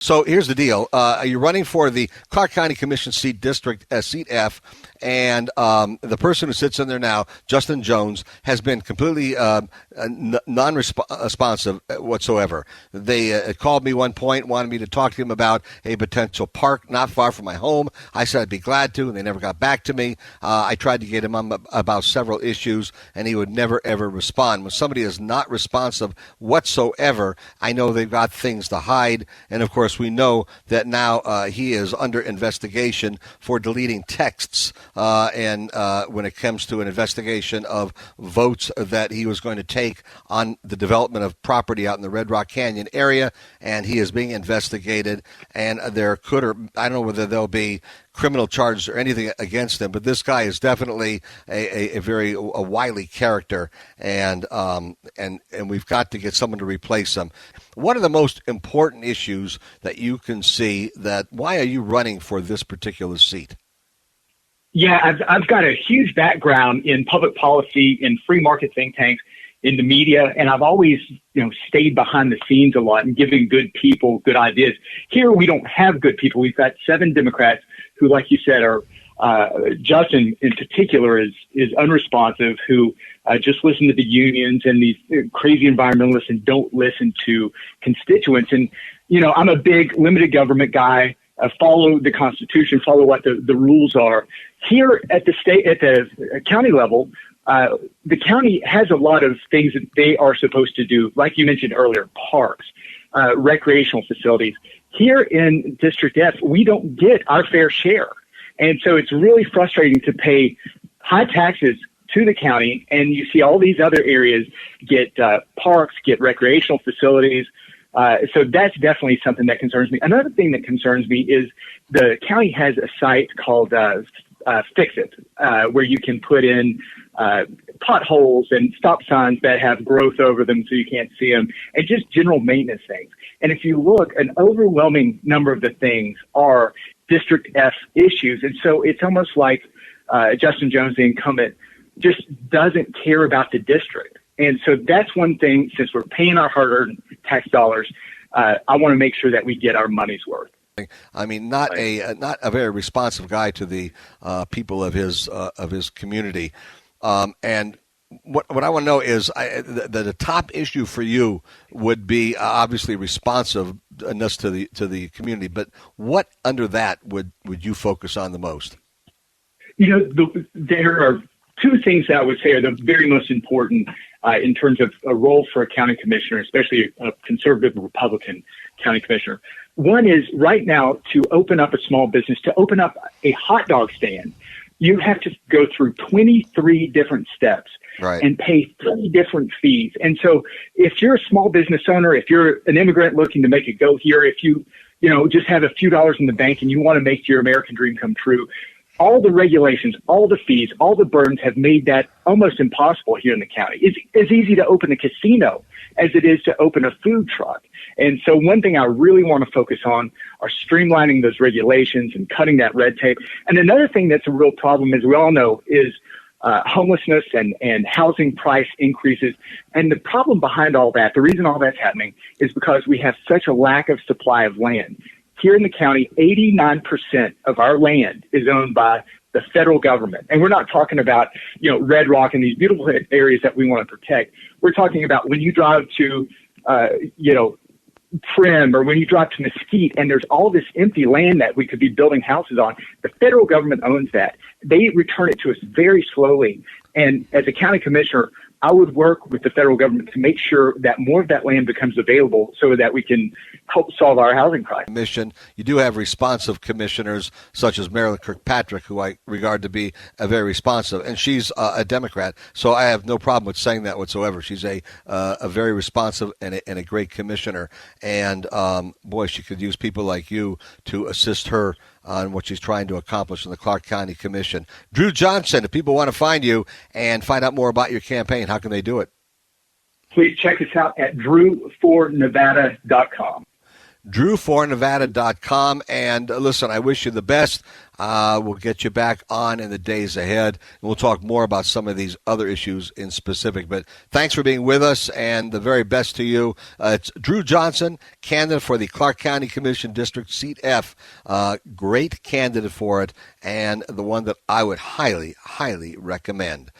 So here's the deal. You're running for the Clark County Commission seat, District Seat F, and the person who sits in there now, Justin Jones, has been completely non-responsive whatsoever. They called me one point, wanted me to talk to him about a potential park not far from my home. I said I'd be glad to, and they never got back to me. I tried to get him on about several issues, and he would never, ever respond. When somebody is not responsive whatsoever, I know they've got things to hide, and of course, we know that now he is under investigation for deleting texts and when it comes to an investigation of votes that he was going to take on the development of property out in the Red Rock Canyon area, and he is being investigated, and there could, or I don't know whether there'll be criminal charges or anything against him, but this guy is definitely a very wily character, and we've got to get someone to replace him. What are the most important issues that you can see why are you running for this particular seat? Yeah, I've got a huge background in public policy, in free market think tanks, in the media, and I've always, stayed behind the scenes a lot and giving good people good ideas. Here we don't have good people. We've got 7 Democrats who, like you said, are Justin in particular is unresponsive, who just listen to the unions and these crazy environmentalists and don't listen to constituents. And, I'm a big limited government guy. Follow the Constitution, follow what the rules are. Here at the county level, the county has a lot of things that they are supposed to do, like you mentioned earlier, parks, recreational facilities. Here in District F, we don't get our fair share. And so it's really frustrating to pay high taxes to the county, and you see all these other areas get parks, get recreational facilities. So that's definitely something that concerns me. Another thing that concerns me is the county has a site called Fix It, where you can put in potholes and stop signs that have growth over them so you can't see them, and just general maintenance things. And if you look, an overwhelming number of the things are District F issues. And so it's almost like Justin Jones, the incumbent, just doesn't care about the district. And so that's one thing, since we're paying our hard-earned tax dollars, I want to make sure that we get our money's worth. I mean, not a very responsive guy to the people of his community. And what I want to know is the top issue for you would be obviously responsiveness to the community. But what under that would you focus on the most? There are 2 things that I would say are the very most important in terms of a role for a county commissioner, especially a conservative Republican county commissioner. One is right now to open up a small business, to open up a hot dog stand. You have to go through 23 different steps. Right. And pay 3 different fees. And so if you're a small business owner, if you're an immigrant looking to make it go here, if you just have a few dollars in the bank and you want to make your American dream come true, all the regulations, all the fees, all the burdens have made that almost impossible here in the county. It's as easy to open a casino as it is to open a food truck. And so one thing I really want to focus on are streamlining those regulations and cutting that red tape. And another thing that's a real problem, as we all know, is homelessness and housing price increases. And the problem behind all that, the reason all that's happening, is because we have such a lack of supply of land. Here in the county, 89% of our land is owned by the federal government. And we're not talking about, Red Rock and these beautiful areas that we want to protect. We're talking about when you drive to, Prim, or when you drive to Mesquite and there's all this empty land that we could be building houses on, the federal government owns that. They return it to us very slowly. And as a county commissioner, I would work with the federal government to make sure that more of that land becomes available so that we can help solve our housing crisis. Mission. You do have responsive commissioners such as Marilyn Kirkpatrick, who I regard to be very responsive, and she's a Democrat, so I have no problem with saying that whatsoever. She's a very responsive and a great commissioner, and boy, she could use people like you to assist her on what she's trying to accomplish in the Clark County Commission. Drew Johnson, if people want to find you and find out more about your campaign, how can they do it? Please check us out at drewfornevada.com. drewfornevada.com. And listen, I wish you the best. We'll get you back on in the days ahead, and we'll talk more about some of these other issues in specific. But thanks for being with us, and the very best to you. It's Drew Johnson, candidate for the Clark County Commission District Seat F. Great candidate for it, and the one that I would highly, highly recommend.